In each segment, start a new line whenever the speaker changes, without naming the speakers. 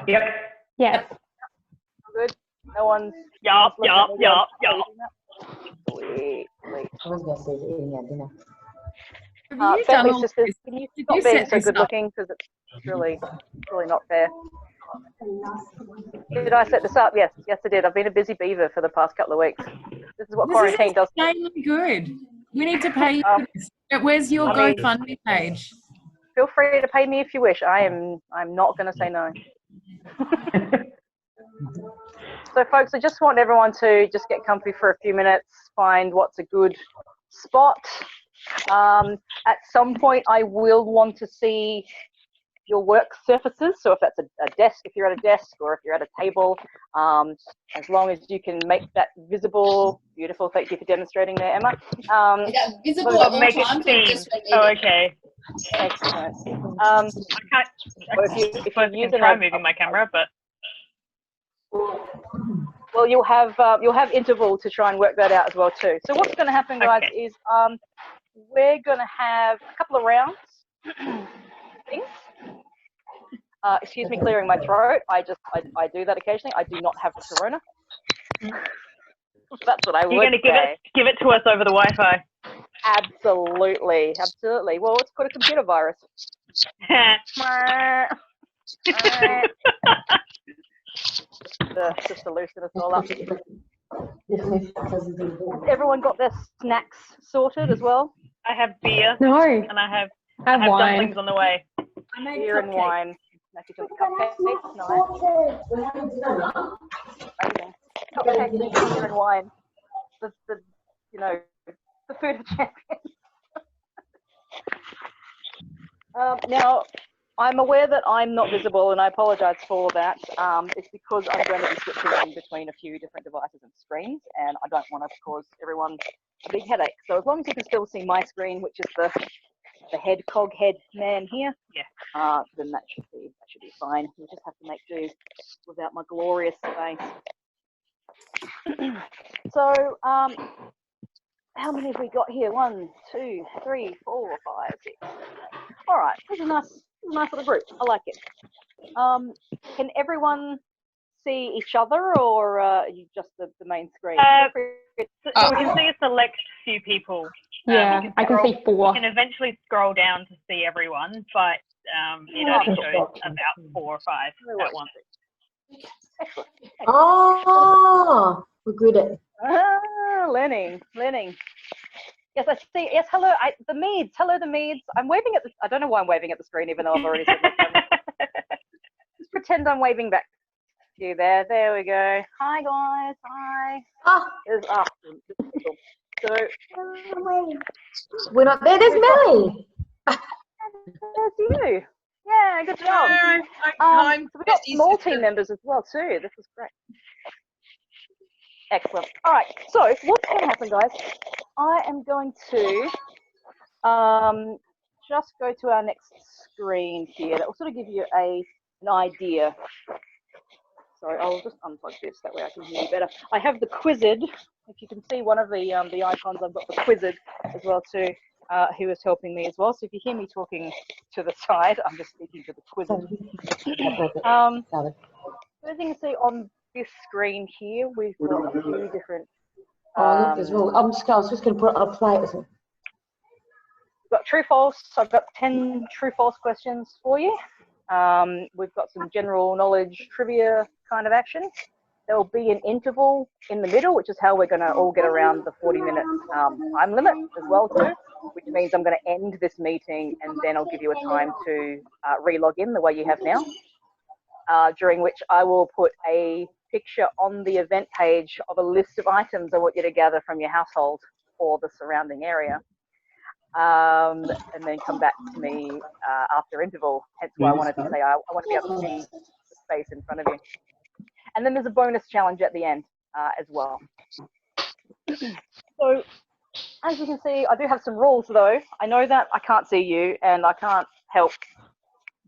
Yep.
Yep.
Good. No one's.
Yup.
Sweet.
I was going to say eating at dinner.
Have you done
Family
all
sisters,
this?
can you
Did
stop
you
being
set
so
this
good
up?
looking? Because it's really not fair. Did I set this up? Yes, I did. I've been a busy beaver for the past couple of weeks. This is what
This
quarantine
is
does.
insanely good. We need to pay you for this. Where's your
I mean-
GoFundMe page?
Feel free to pay me if you wish. I'm not going to say no. So, folks, I just want everyone to just get comfy for a few minutes, find what's a good spot. At some point, I will want to see your work surfaces. So if that's a desk, if you're at a desk, or if you're at a table, as long as you can make that visible. Beautiful. Thank you for demonstrating there, Emma.
Yeah, visible at all
Make it
times.
seen.
Just when
Oh,
needed.
okay.
Excellent.
I
Or if you
can
use
try moving my camera, but
well, you'll have interval to try and work that out as well too. So what's going to happen, guys,
Okay.
is we're going to have a couple of rounds. Things. Excuse me, clearing my throat. I do that occasionally. I do not have the corona. That's what I would
you're going to give it to us over the Wi-Fi.
Absolutely. Well, it's called a computer virus. Just to loosen us all up. Has everyone got their snacks sorted as well?
I have beer.
No.
And I have
wine.
dumplings on the way.
Beer and wine. Cupcakes, nice. Amazing. Cupcakes, beer and wine. The food of champions. Now, I'm aware that I'm not visible, and I apologise for that. It's because I'm going to be switching in between a few different devices and screens, and I don't want to cause everyone a big headache. So as long as you can still see my screen, which is the cog head man here, then that should be fine. We'll just have to make do without my glorious face. So, how many have we got here? 1, 2, 3, 4, 5, 6, 7, 8. All right, this is a nice little group. I like it. Can everyone see each other, or are you just the main screen?
So we can see a select few people.
Yeah, I can see 4.
You can eventually scroll down to see everyone, but it only shows about 4 or 5 at once.
Excellent.
Oh, we're good at.
Learning. Yes, I see. Yes, hello. The Meads. Hello, the Meads. I'm waving at the. I don't know why I'm waving at the screen, even though I've already said that. Just pretend I'm waving back to you there. There we go. Hi, guys. Hi. So
We're not there. There's Melly.
there's you. Yeah, good job. So we've got small team members as well too. This is great. Excellent. All right. So what's going to happen, guys? I am going to just go to our next screen here. That will sort of give you an idea. Sorry, I'll just unplug this. That way I can hear you better. I have the Quizzed. If you can see one of the icons, I've got the Quizzed as well too, who is helping me as well. So if you hear me talking to the side, I'm just speaking to the Quizzed. As you can see on this screen here, we've got a few different.
I was just going to put up play.
We've got true false. I've got 10 true false questions for you. We've got some general knowledge trivia kind of action. There will be an interval in the middle, which is how we're going to all get around the 40-minute time limit as well too, which means I'm going to end this meeting and then I'll give you a time to re-log in the way you have now, during which I will put a picture on the event page of a list of items I want you to gather from your household or the surrounding area. And then come back to me after interval. Hence why I wanted to say I want to be able to see the space in front of you. And then there's a bonus challenge at the end as well. So as you can see, I do have some rules though. I know that I can't see you and I can't help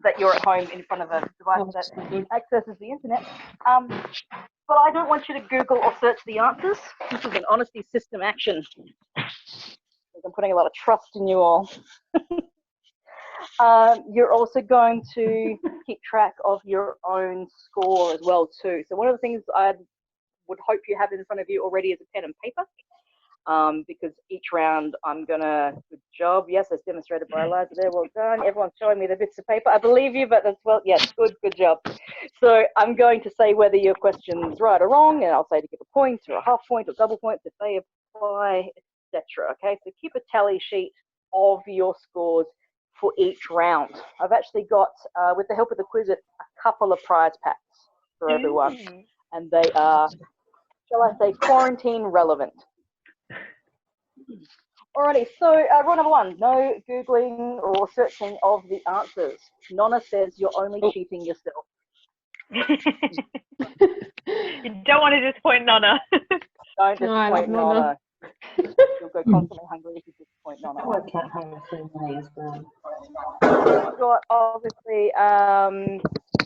that you're at home in front of a device that accesses the internet. But I don't want you to Google or search the answers. This is an honesty system action. I'm putting a lot of trust in you all. You're also going to keep track of your own score as well too. So one of the things I would hope you have in front of you already is a pen and paper, because each round I'm gonna, good job, yes, as demonstrated by Eliza there, well done. Everyone's showing me the bits of paper. I believe you, but that's, well, yes, good job. So I'm going to say whether your question's right or wrong, and I'll say to give a point or a half point or double points if they apply, etc. Okay, so keep a tally sheet of your scores for each round. I've actually got, with the help of the quiz, a couple of prize packs for everyone, and they are, shall I say, quarantine relevant. Alrighty, so rule number one, no Googling or searching of the answers. Nonna says you're only cheating yourself.
You don't want to disappoint Nonna.
Don't disappoint Nonna. You'll go constantly hungry if you disappoint Nonna. We've got, obviously,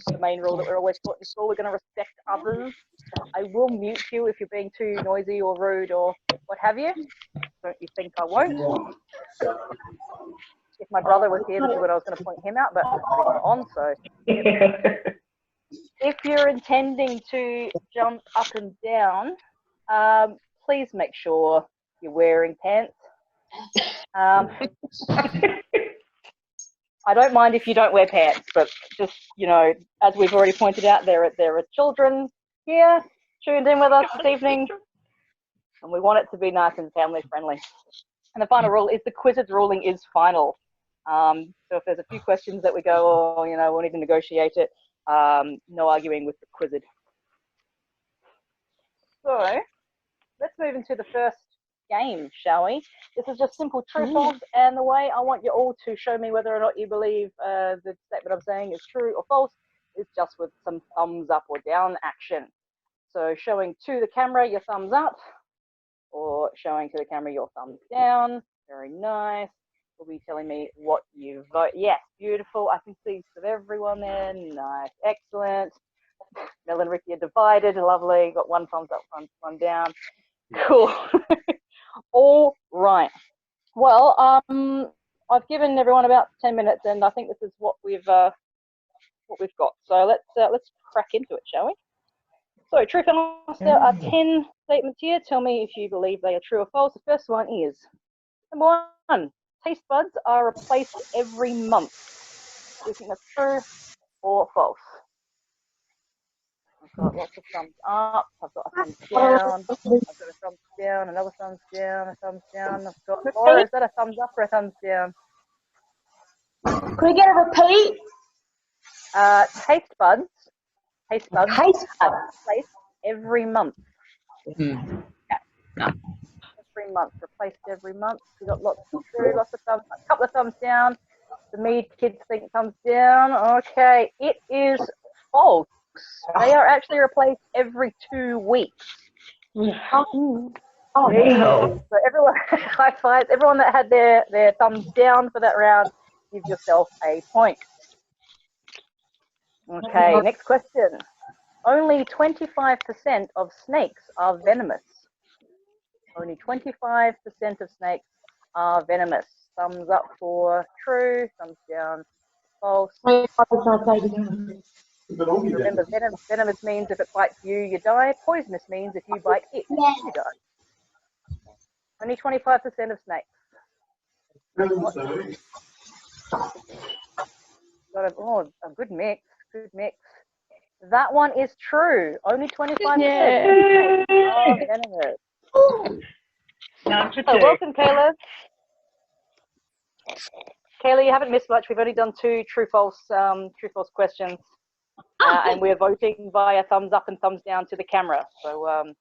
the main rule that we're always taught in school, we're going to respect others. I will mute you if you're being too noisy or rude or what have you. Don't you think I won't? If my brother was here, this is what I was going to point him out, but he's not on, so. If you're intending to jump up and down, please make sure you're wearing pants. I don't mind if you don't wear pants, but just, you know, as we've already pointed out, there are children here tuned in with us this evening, and we want it to be nice and family friendly. And the final rule is the quiz's ruling is final. So if there's a few questions that we go, oh, you know, we'll need to negotiate it, no arguing with the quizzed. So let's move into the first game, shall we? This is just simple true false, and the way I want you all to show me whether or not you believe the statement I'm saying is true or false is just with some thumbs up or down action. So showing to the camera your thumbs up, or showing to the camera your thumbs down. Very nice. Will be telling me what you vote. Yes, beautiful. I can see of everyone there. Nice, excellent. Mel and Ricky are divided. Lovely. Got one thumbs up, one down. Cool. All right. Well, I've given everyone about 10 minutes, and I think this is what we've got. So let's crack into it, shall we? So true or false? There are 10 statements here. Tell me if you believe they are true or false. The first one is number one: taste buds are replaced every month. Do you think that's true or false? I've got lots of thumbs up. I've got a thumbs down. I've got a thumbs down. Another thumbs down. A thumbs down. I've got. Or is that a thumbs up or a thumbs down?
Can we get a repeat?
Taste buds. Taste buds.
Taste buds.
Replaced every month.
Mm. No.
Every month. Replaced every month. We got lots of true, lots of thumbs. A couple of thumbs down. The Mead kids think thumbs down. Okay, it is false. They are actually replaced every 2 weeks.
Oh,
no. So everyone, high fives. Everyone that had their thumbs down for that round, give yourself a point. Okay, next question. Only 25% of snakes are venomous. Only 25% of snakes are venomous. Thumbs up for true, thumbs down false. Remember, venomous means if it bites you, you die. Poisonous means if you bite it, you die. Only 25% of snakes. Got a good mix. Good mix. That one is true. Only 25% are venomous. So welcome, Kayla. Kayla, you haven't missed much. We've only done 2 true-false questions, and we're voting via thumbs up and thumbs down to the camera. So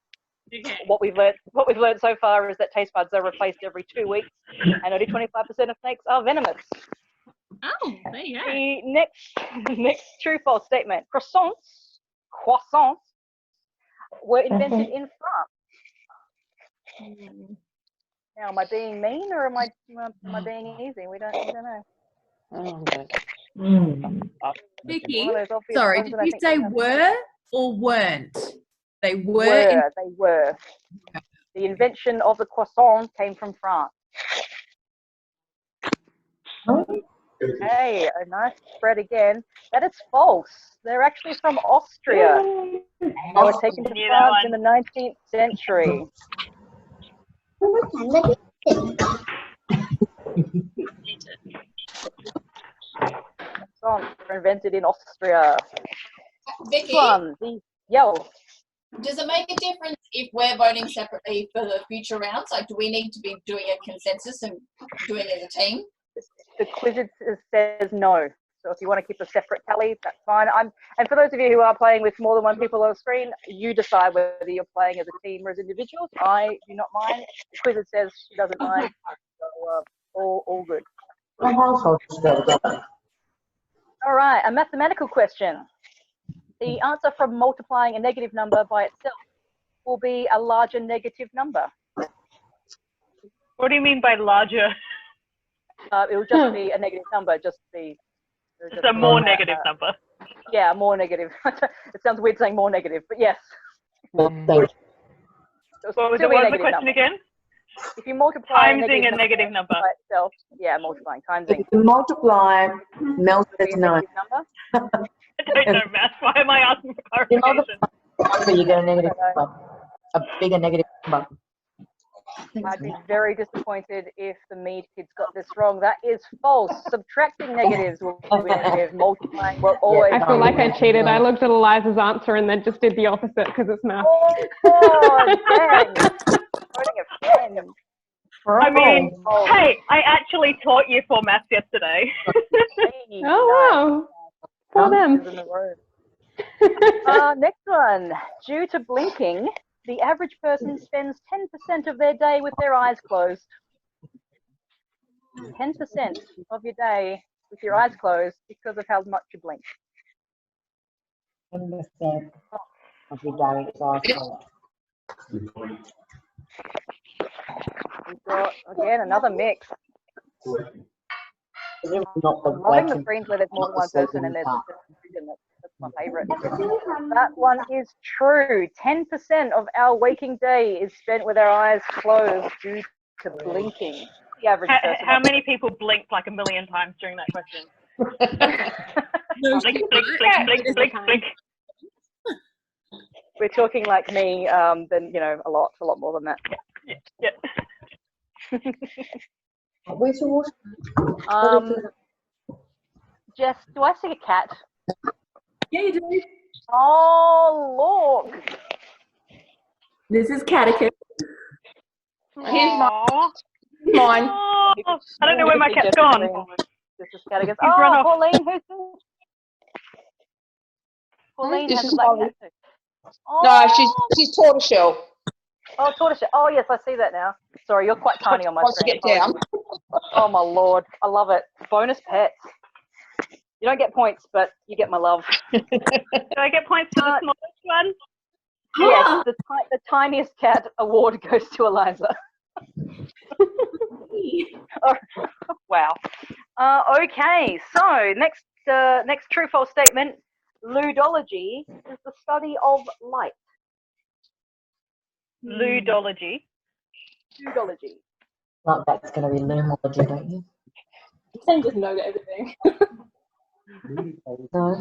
what we've learned so far is that taste buds are replaced every 2 weeks, and only 25% of snakes are venomous.
Oh, there you go.
The next true-false statement: croissants were invented in France. Now, am I being mean or am I being easy? We don't know.
Vicky, sorry, did you say were or weren't? They were.
They were. The invention of the croissant came from France. Hey, a nice spread again. That is false. They're actually from Austria. They were taken to France in the 19th century. Songs were invented in Austria.
Vicky, does it make a difference if we're voting separately for the future rounds? Like, do we need to be doing a consensus and doing it as a team?
The quiz says no. So if you want to keep a separate tally, that's fine. And for those of you who are playing with more than one people on the screen, you decide whether you're playing as a team or as individuals. I do not mind. The quiz says she doesn't mind. So all good. All right, a mathematical question. The answer from multiplying a negative number by itself will be a larger negative number.
What do you mean by larger?
It will just be a negative number, just a
more negative number.
Yeah, more negative. It sounds weird saying more negative, but yes.
What was the question number again?
If you multiply
a negative number
by itself, yeah, multiplying, timesing.
If you multiply, Mel says no.
I don't know math. Why am I asking for clarification?
You get a negative number, a bigger negative number.
I'd be very disappointed if the Mead kids got this wrong. That is false. Subtracting negatives will be negative. Multiplying will always.
I feel like I cheated. I looked at Eliza's answer and then just did the opposite because it's math.
Oh, dang. Voting a friend.
I mean, hey, I actually taught you 4 maths yesterday.
Oh, wow. For them.
Next one. Due to blinking, the average person spends 10% of their day with their eyes closed. 10% of your day with your eyes closed because of how much you blink.
10% of your day with eyes closed.
We've got, again, another mix.
Not the
Loving the screens where there's more than one person and there's that's my favourite. That one is true. 10% of our waking day is spent with our eyes closed due to blinking. The average person.
How many people blinked like a million times during that question? Blink, blink, blink, blink, blink, blink.
We're talking like me, then, you know, a lot more than that.
Yeah.
Where's your water?
Jess, do I see a cat?
Yeah, you do.
Oh, look.
This is Catecus.
Here's mine.
Oh, I don't know where my cat's gone.
This is Catecus. Oh, Pauline, who's this? Pauline has a black cat too. Oh.
No, she's tortoiseshell.
Oh, tortoiseshell. Oh, yes, I see that now. Sorry, you're quite tiny on my screen.
Get down.
Oh, my Lord. I love it. Bonus pets. You don't get points, but you get my love.
Do I get points for the smallest one?
Yes, the tiniest cat award goes to Eliza. Wow. Okay, so next true-false statement. Ludology is the study of light.
Ludology.
Ludology.
Like that's going to be lumology, don't you?
You can just know everything.
No.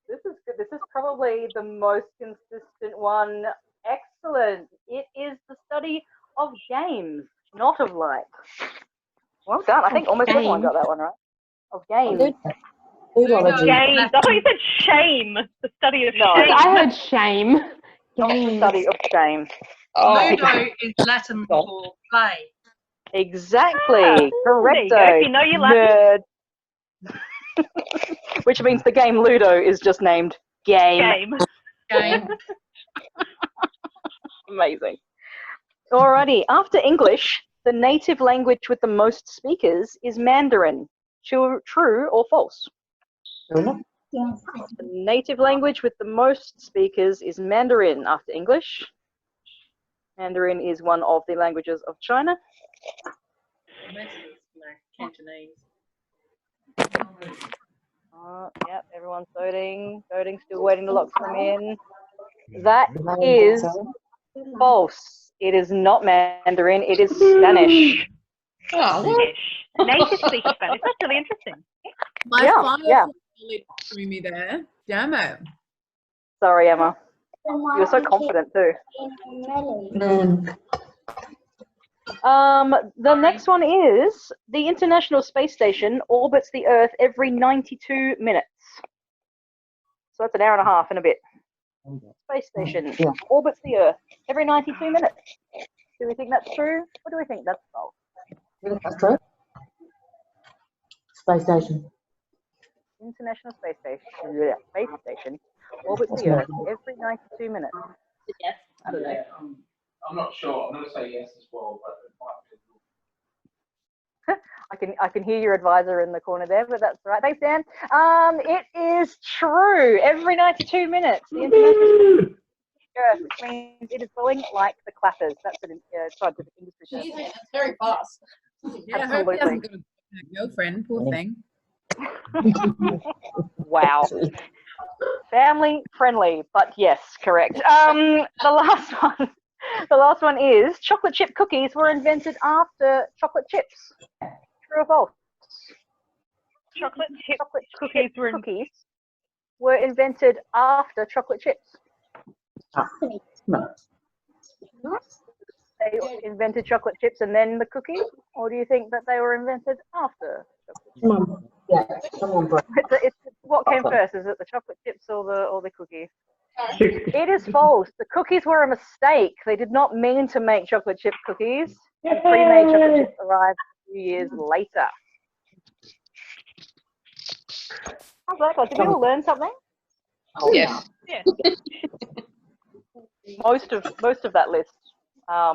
This is good. This is probably the most consistent one. Excellent. It is the study of games, not of light. Well done. I think almost everyone got that one right. Of games.
Ludology.
Games. I thought you said shame. The study of shame.
I heard shame.
The study of shame.
Ludo is Latin for play.
Exactly. Correcto.
If you know your Latin.
Nerd. Which means the game Ludo is just named Game. Amazing. Alrighty. After English, the native language with the most speakers is Mandarin. True or false? The native language with the most speakers is Mandarin after English. Mandarin is one of the languages of China.
Cantonese.
Yep, everyone's voting. Still waiting to lock them in. That is false. It is not Mandarin, it is Spanish.
Spanish. Native speaker Spanish. That's really interesting.
My
Yeah,
final
yeah.
threw me there. Damn it.
Sorry, Emma. You were so confident too. The next one is the International Space Station orbits the Earth every 92 minutes. So that's an hour and a half and a bit. Space Station orbits the Earth every 92 minutes. Do we think that's true? Or do we think that's false?
That's true. Space Station.
International Space Station, Space Station orbits the Earth every 92 minutes.
Yes.
I'm not sure. I'm going to say yes as well, but it might be.
I can hear your advisor in the corner there, but that's right. Thanks, Dan. It is true. Every 92 minutes, the International Earth, which means it is going like the clappers. That's an scientific industry term.
Jeez, that's very fast.
Yeah, I hope he
Absolutely.
hasn't got a girlfriend. Poor thing.
Wow. Family friendly, but yes, correct. The last one is chocolate chip cookies were invented after chocolate chips. True or false?
Chocolate chip
Cookies were invented after chocolate chips.
No.
They invented chocolate chips and then the cookies, or do you think that they were invented after chocolate chips?
Come on. Yeah, come on, bro.
It's what came first? Is it the chocolate chips or the cookies? It is false. The cookies were a mistake. They did not mean to make chocolate chip cookies. And pre-made chocolate chips arrived a few years later. How's that, guys? Did we all learn something?
Oh,
Yes.
Yeah.
Most of that list, I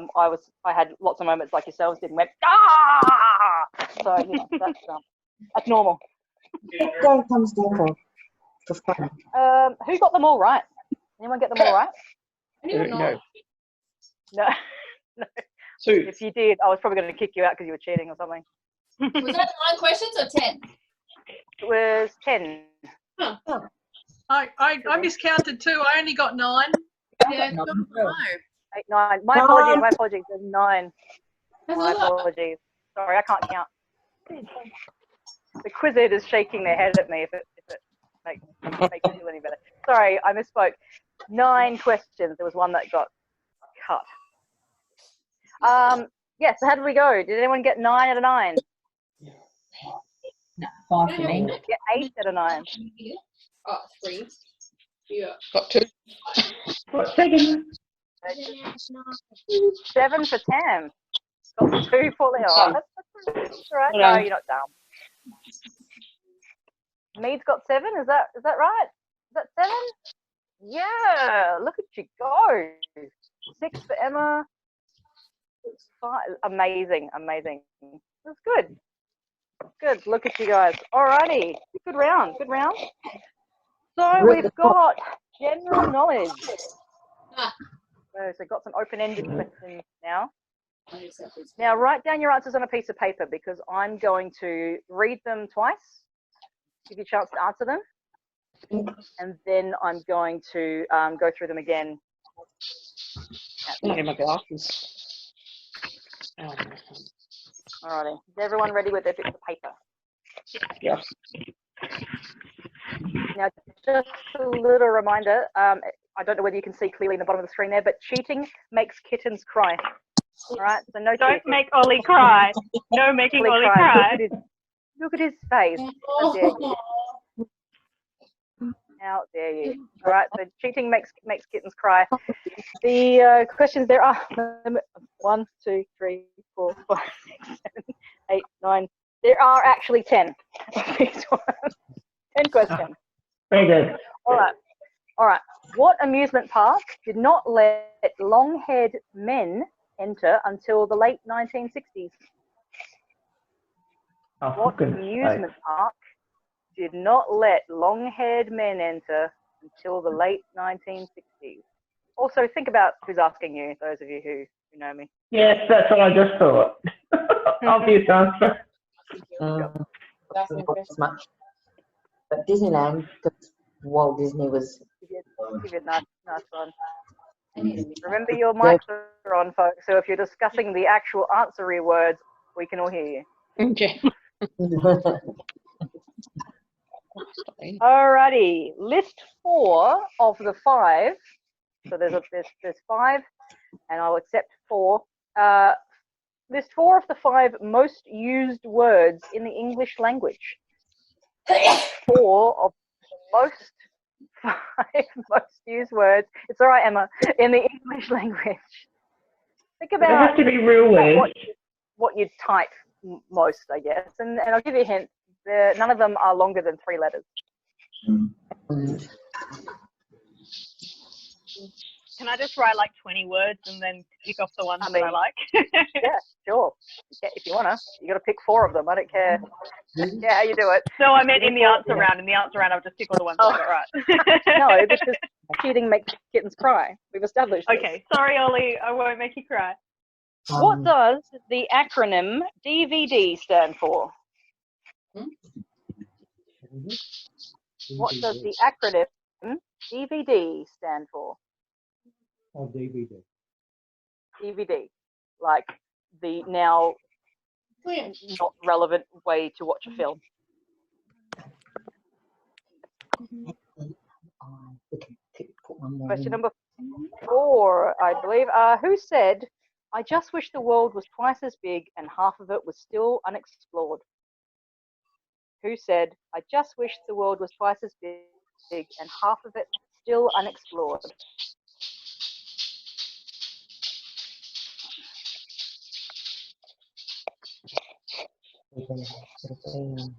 had lots of moments like yourselves did and went ah. So that's normal.
Dan comes down for fun.
Who got them all right? Anyone get them all right?
No.
No.
So,
If you did, I was probably going to kick you out because you were cheating or something.
Was that 9 questions or 10?
It was 10.
I miscounted too. I only got 9.
Yeah.
No.
8, 9. My apologies. There's 9. My apologies. Sorry, I can't count. The quizzer is shaking their head at me if it makes you feel any better. Sorry, I misspoke. 9 questions. There was one that got cut. Yeah, so how did we go? Did anyone get 9 out of 9?
No, 5 for me.
Get 8 out of 9.
Oh, 3. Yeah.
got 2.
Got 7.
7 for Tam. Got 2 for Leo. Oh, that's all right. No, you're not dumb. Mead's got 7. Is that right? Is that 7? Yeah. Look at you go. 6 for Emma. 5. Amazing. That's good. Good. Look at you guys. Alrighty. Good round. So we've got general knowledge. So got some open-ended questions now. Now write down your answers on a piece of paper because I'm going to read them twice, give you a chance to answer them, and then I'm going to go through them again.
My glasses.
Alrighty. Is everyone ready with their bits of paper?
Yes.
Now, just a little reminder, I don't know whether you can see clearly in the bottom of the screen there, but cheating makes kittens cry. All right, so no
Don't
cheating.
make Ollie cry. No making Ollie cry.
Look at his face. How dare you? How dare you? All right, so cheating makes kittens cry. The questions there are 1, 2, 3, 4, 5, 6, 7, 8, 9. There are actually 10. 10 questions.
Very good.
All right. What amusement park did not let long-haired men enter until the late 1960s? What amusement park did not let long-haired men enter until the late 1960s? Also, think about who's asking you, those of you who know me.
Yes, that's what I just thought. Obvious answer. Not as much. But Disneyland, because Walt Disney was...
Give it nice one. Remember your mics are on, folks, so if you're discussing the actual answery words, We can all hear you.
Okay.
Alrighty, list 4 of the 5. So there's 5, and I'll accept 4. List 4 of the 5 most used words in the English language. 4 of the 5 most used words. It's all right, Emma. In the English language. Think about.
They have to be real words.
What you type most, I guess, and I'll give you a hint. None of them are longer than 3 letters.
Can I just write like 20 words and then pick off the ones that I like?
Yeah, sure. If you wanna, you gotta pick 4 of them. I don't care. Yeah, how you do it.
No, I meant in the answer round. In the answer round, I'll just pick all the ones I got right.
No, because cheating makes kittens cry. We've established this.
Okay, sorry, Ollie. I won't make you cry.
What does the acronym DVD stand for? What does the acronym DVD stand for?
Oh, DVD.
DVD, like the now not relevant way to watch a film. Question number 4, I believe. Who said, "I just wish the world was twice as big and half of it was still unexplored"? Who said, "I just wish the world was twice as big and half of it still unexplored"?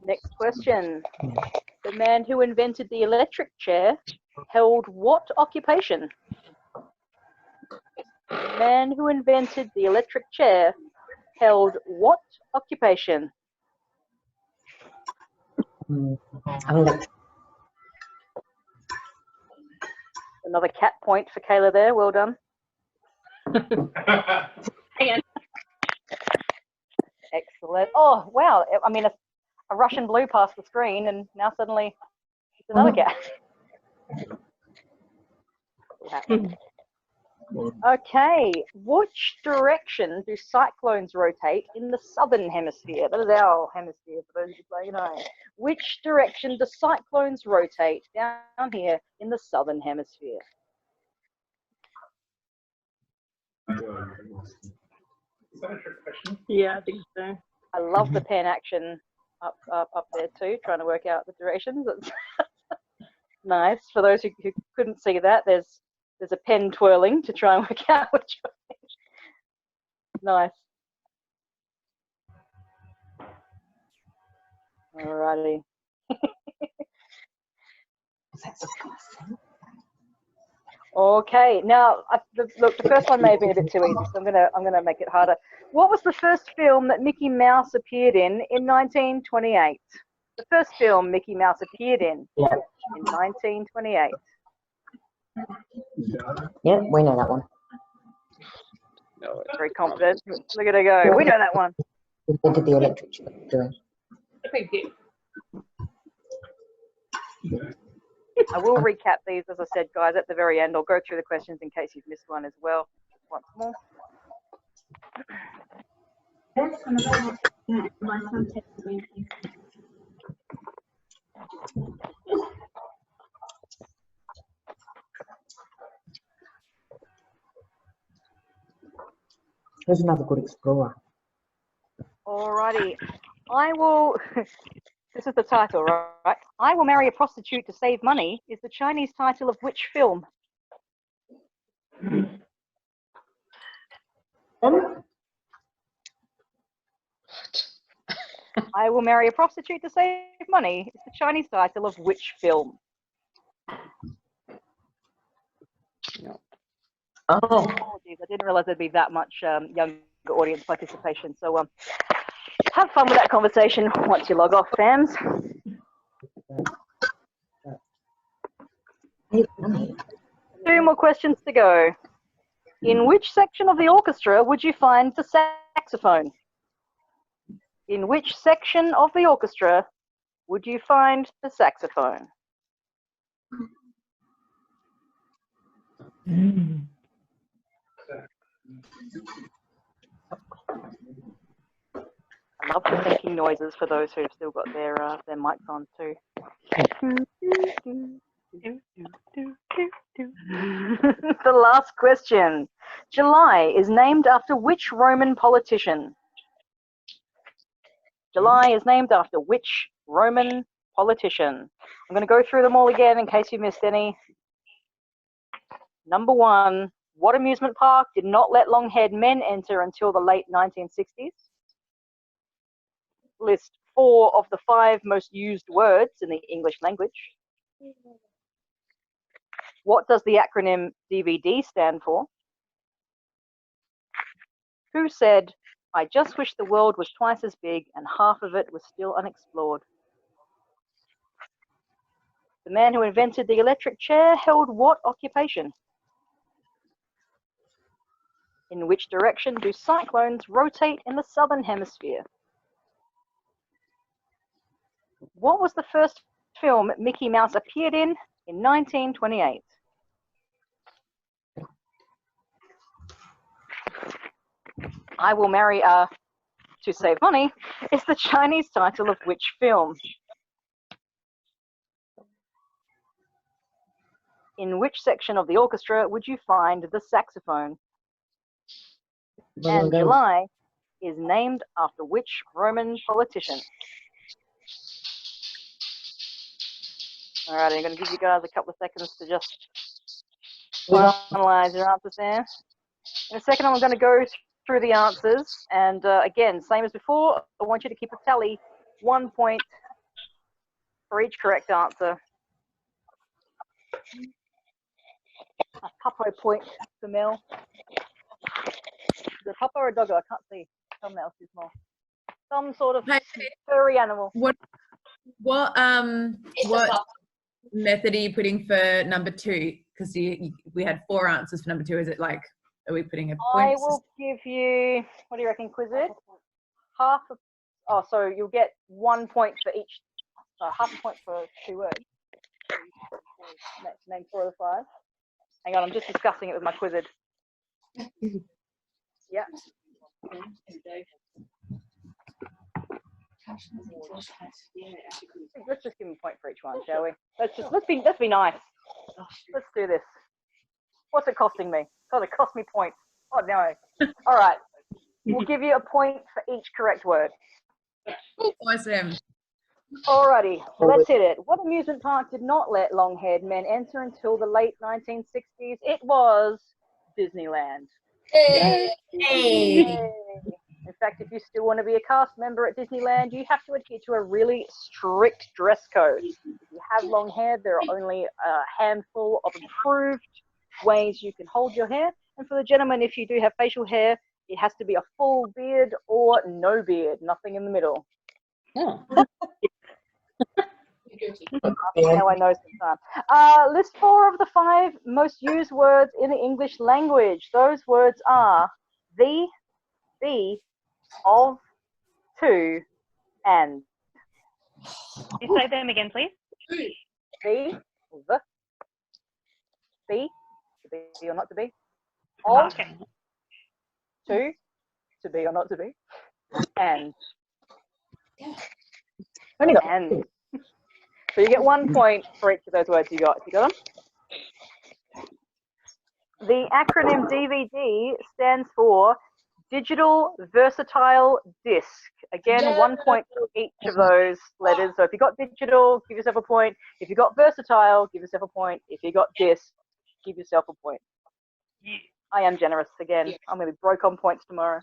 Next question. The man who invented the electric chair held what occupation? The man who invented the electric chair held what occupation? Another cat point for Kayla there. Well done. Excellent. Oh, wow. I mean, a Russian blue passed the screen, and now suddenly it's another cat. Okay. Which direction do cyclones rotate in the southern hemisphere? That is our hemisphere, for those who don't know. Which direction do cyclones rotate down here in the southern hemisphere?
Is that a trick question?
Yeah, I think so.
I love the pen action up there too, trying to work out the directions. It's nice. For those who couldn't see that, there's a pen twirling to try and work out which way. Nice. Alrighty. Okay, now look, the first one may have been a bit too easy, so I'm gonna make it harder. What was the first film that Mickey Mouse appeared in 1928? The first film Mickey Mouse appeared in 1928.
Yeah, we know that one.
No,
Very confident. Look at her go. We know that one.
Invented the electric chair. Doing.
Thank you.
I will recap these, as I said, guys, at the very end. I'll go through the questions in case you've missed one as well. Once more.
Who's another good explorer?
Alrighty. I will. This is the title, right? I Will Marry a Prostitute to Save Money is the Chinese title of which film? I Will Marry a Prostitute to Save Money is the Chinese title of which film?
Oh.
Apologies, I didn't realize there'd be that much younger audience participation. So have fun with that conversation once you log off, fans. 2 more questions to go. In which section of the orchestra would you find the saxophone? In which section of the orchestra would you find the saxophone?
Mm.
Love the thinking noises for those who've still got their mics on too. The last question. July is named after which Roman politician? July is named after which Roman politician? I'm going to go through them all again in case you missed any. Number 1, what amusement park did not let long-haired men enter until the late 1960s? List 4 of the 5 most used words in the English language. What does the acronym DVD stand for? Who said, "I just wish the world was twice as big and half of it was still unexplored"? The man who invented the electric chair held what occupation? In which direction do cyclones rotate in the southern hemisphere? What was the first film Mickey Mouse appeared in 1928? I Will Marry to Save Money is the Chinese title of which film? In which section of the orchestra would you find the saxophone? And July is named after which Roman politician? All right, I'm going to give you guys a couple of seconds to just finalize your answers there. In a second, I'm going to go through the answers. And again, same as before, I want you to keep a tally, 1 point for each correct answer. A puppo point for Mel. Is it a puppo or a doggo? I can't see. Something else is more. Some sort of furry animal.
What method are you putting for number 2? Because we had 4 answers for number 2. Is it like, are we putting a point?
I will give you, what do you reckon, Quizzard? So you'll get 1 point for each, half a point for 2 words. Name 4 of the 5. Hang on, I'm just discussing it with my Quizzard. Yeah. Let's just give him a point for each one, shall we? Let's be nice. Let's do this. What's it costing me? God, it cost me points. Oh no. All right. We'll give you a point for each correct word.
Awesome.
Alrighty, let's hit it. What amusement park did not let long-haired men enter until the late 1960s? It was Disneyland.
Hey.
Yay. In fact, if you still want to be a cast member at Disneyland, you have to adhere to a really strict dress code. If you have long hair, there are only a handful of approved ways you can hold your hair. And for the gentlemen, if you do have facial hair, it has to be a full beard or no beard, nothing in the middle.
Oh.
That's how I know sometimes. List 4 of the 5 most used words in the English language. Those words are the, of, to, and.
You say them again, please.
The, be, to be or not to be. Of,
Okay.
to be or not to be. And. And. So you get 1 point for each of those words you got. If you got them. The acronym DVD stands for Digital Versatile Disc. Again, 1 point for each of those letters. So if you got digital, give yourself a point. If you got versatile, give yourself a point. If you got disc, give yourself a point. I am generous again. I'm going to be broke on points tomorrow.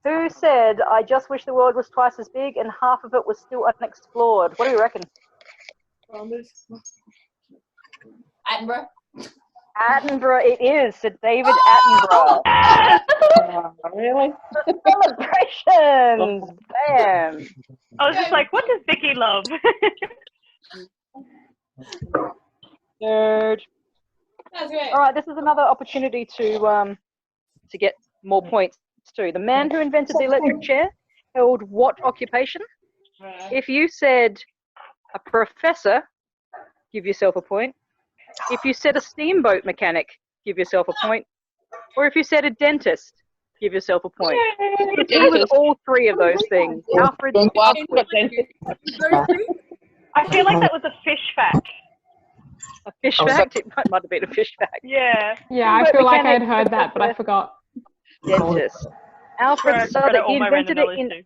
Who said, "I just wish the world was twice as big and half of it was still unexplored"? What do you reckon?
Attenborough.
Attenborough it is, Sir David Attenborough.
Really?
Celebrations! Bam!
I was just like, what does Vicky love?
Nerd.
That's great.
All right, this is another opportunity to get more points too. The man who invented the electric chair held what occupation? If you said a professor, give yourself a point. If you said a steamboat mechanic, give yourself a point. Or if you said a dentist, Give yourself a point. He was all three of those things. Alfred Upwood.
I feel like that was a fish fact.
A fish fact? It might have been a fish fact.
Yeah.
Yeah, I feel like I'd heard that, but I forgot.
Dentist. Alfred Stoddard,
all my random knowledge too.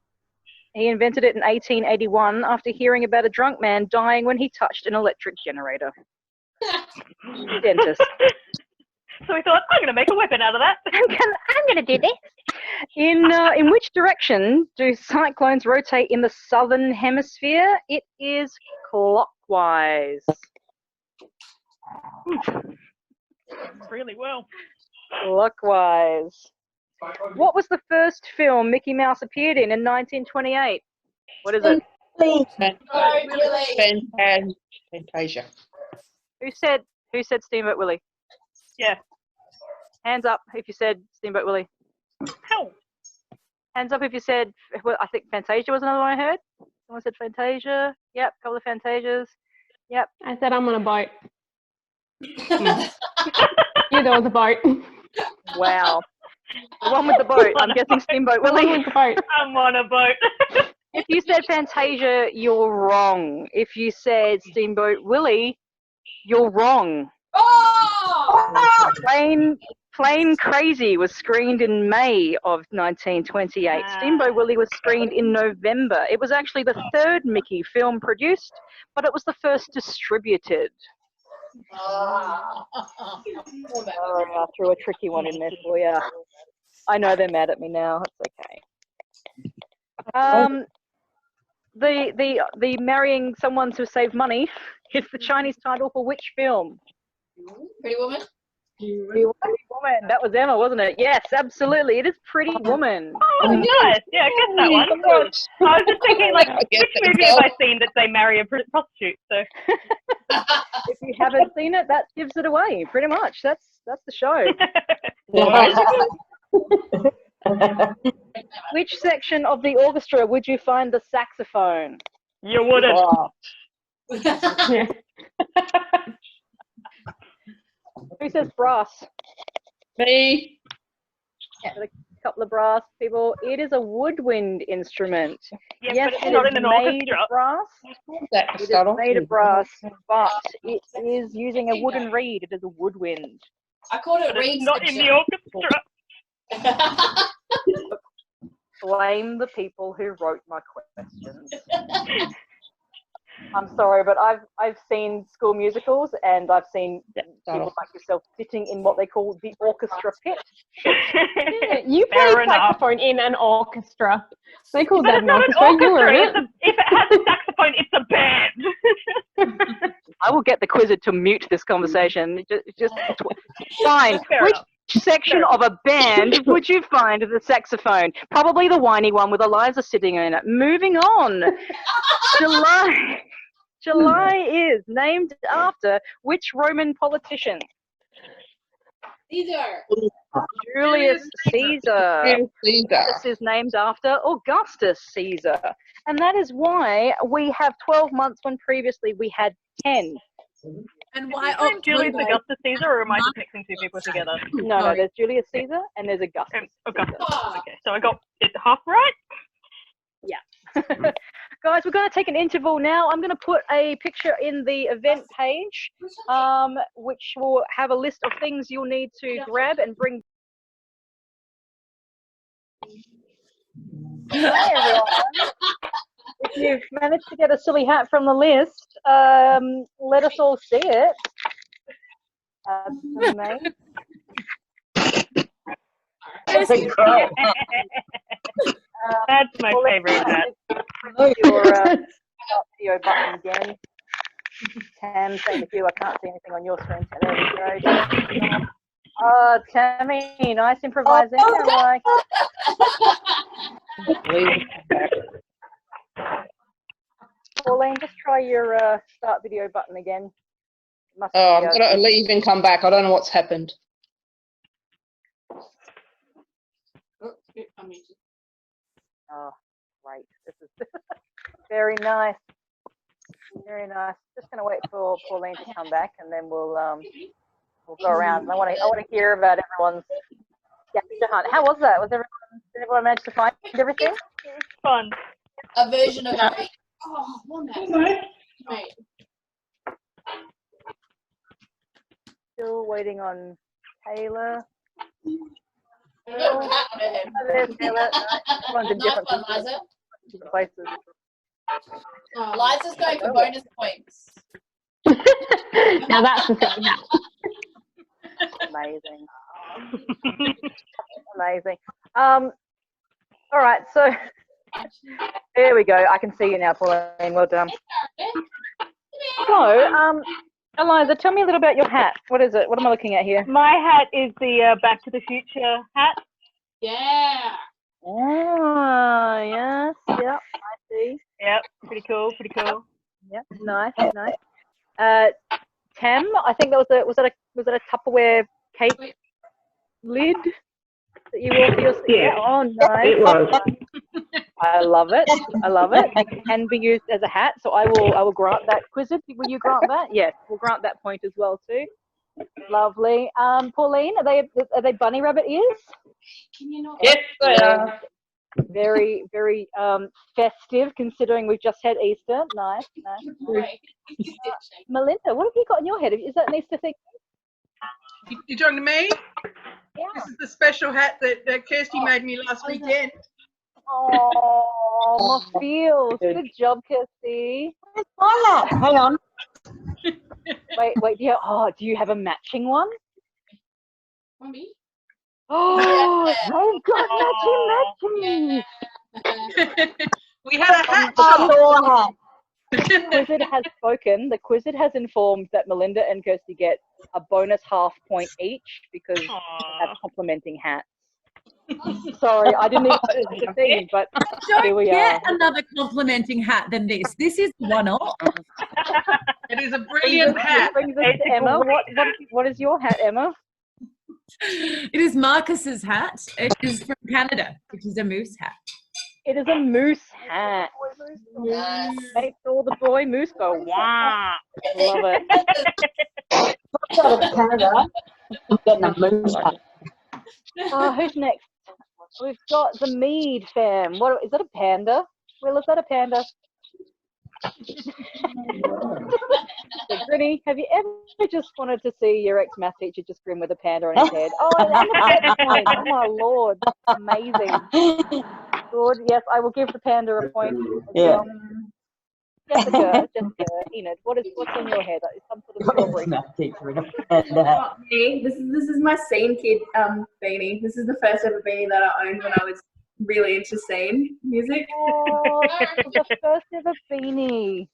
he invented it in 1881 after hearing about a drunk man dying when he touched an electric generator. Dentist.
So we thought, I'm going to make a weapon out of that.
I'm going to do this. In which direction do cyclones rotate in the southern hemisphere? It is clockwise.
Really well.
Clockwise. What was the first film Mickey Mouse appeared in 1928? What is it?
Fantasia.
Who said Steamboat Willie?
Yeah.
Hands up if you said Steamboat Willie.
How?
Hands up if you said, well, I think Fantasia was another one I heard. Someone said Fantasia. Yep, a couple of Fantasias. Yep.
I said I'm on a boat. Yeah, there was a boat.
Wow. The one with the boat. I'm guessing Steamboat
The
Willie.
one with the boat.
I'm on a boat.
If you said Fantasia, you're wrong. If you said Steamboat Willie, you're wrong.
Oh!
Plane Crazy was screened in May of 1928. Steamboat Willie was screened in November. It was actually the third Mickey film produced, but it was the first distributed. Sorry, I threw a tricky one in there for you. I know they're mad at me now. It's okay. The marrying someone to save money is the Chinese title for which film?
Pretty Woman?
Pretty Woman. That was Emma, wasn't it? Yes, absolutely. It is Pretty Woman.
Oh, nice. Yeah, I guessed that one. I was just thinking, like, which movie have I seen that they marry a prostitute? So.
If you haven't seen it, that gives it away. Pretty much. That's the show. Which section of the orchestra would you find the saxophone?
You wouldn't.
Yeah.
Who says brass?
Me.
A couple of brass people. It is a woodwind instrument.
Yeah,
yes,
but it's
it
not
is
in an
made
orchestra.
of brass. It is made of brass, but it is using a wooden reed. It is a woodwind.
I called it
But it's
reed
not in the orchestra.
Blame the people who wrote my questions. I'm sorry, but I've seen school musicals and I've seen people like yourself sitting in what they call the orchestra pit.
Yeah, you
Fair
played
enough.
saxophone in an orchestra. They called
But
that
it's
an
not an
orchestra. You were in
orchestra.
it.
If it has a saxophone, it's a band.
I will get the quizzer to mute this conversation. Just fine.
Fair
Which
enough.
section of a band would you find the saxophone? Probably the whiny one with Eliza sitting in it. Moving on. July is named after which Roman politician?
Caesar.
Julius Caesar.
Caesar.
This is named after Augustus Caesar. And that is why we have 12 months when previously we had 10.
And why
Julius Augustus Caesar, or am I just mixing two people together?
No, there's Julius Caesar and there's Augustus.
Augustus. Okay, so I got it half right?
Yeah. Guys, we're going to take an interval now. I'm going to put a picture in the event page, which will have a list of things you'll need to grab and bring. Hi, everyone. If you've managed to get a silly hat from the list, let us all see it. That's amazing.
That's my favorite hat.
Your video button again. Tam, same with you. I can't see anything on your screen. So there we go. Oh, Tammy, nice improvising. I like. Pauline, just try your start video button again. Must be,
I'm going to leave and come back. I don't know what's happened.
Oh, great. This is very nice. Very nice. Just going to wait for Pauline to come back and then we'll go around. I want to hear about everyone's Scavenger hunt. How was that? Did everyone manage to find everything?
Fun.
A version of it. Oh, one minute. Right.
Still waiting on Taylor.
We've got a cat on her head.
Oh, there's Taylor. Everyone's in
Nice
different
one, Liza.
places.
Liza's going for bonus points.
Now that's the thing.
Amazing. Amazing. All right, so there we go. I can see you now, Pauline. Well done. So, Eliza, tell me a little about your hat. What is it? What am I looking at here?
My hat is the Back to the Future hat.
Yeah.
Oh, yes. Yep, I see.
Yep, pretty cool, pretty cool.
Yep, nice, nice. Tem, I think that was that a Tupperware cake lid that you wore for your
Yeah.
Oh, nice.
It was.
I love it. I love it. It can be used as a hat, so I will grant that. Quizzit, will you grant that? Yes, we'll grant that point as well too. Lovely. Pauline, are they bunny rabbit ears?
Can you not?
Yes, they are.
Very, very festive considering we've just had Easter. Nice, nice.
Right.
Melinda, what have you got in your head? Is that an Easter thing?
You talking to me?
Yeah.
This is the special hat that Kirsty made me last weekend.
Oh, my feels. Good job, Kirsty.
My hat. Hang on.
Wait. Do you have a matching one?
Mommy?
Oh, they've got matching.
We had a hat
Oh,
The Quizzit has spoken. The Quizzit has informed that Melinda and Kirsty get a bonus half point each because that's complementing hats. Sorry, I didn't even know the thing, but here we are.
Another complimenting hat than this. This is one off.
It is a brilliant hat.
Brings us to Emma. What is your hat, Emma?
It is Marcus's hat. It is from Canada, which is a moose hat.
It is a moose hat.
Yes.
Makes all the boy moose go wah. Love it.
out of Canada. I'm getting a moose hat.
Who's next? We've got the Mead fam. What is that? A panda? Will, is that a panda? So, Grinny, have you ever just wanted to see your ex-math teacher just grin with a panda on his head? Oh, and the point. Oh my lord, amazing. Good. Yes, I will give the panda a point.
Yeah.
Jessica, Enid, what's on your head? Some sort of strawberry.
Math teacher in a panda.
Not me. This is my scene kid beanie. This is the first ever beanie that I owned when I was really into scene music.
Oh, the first ever beanie.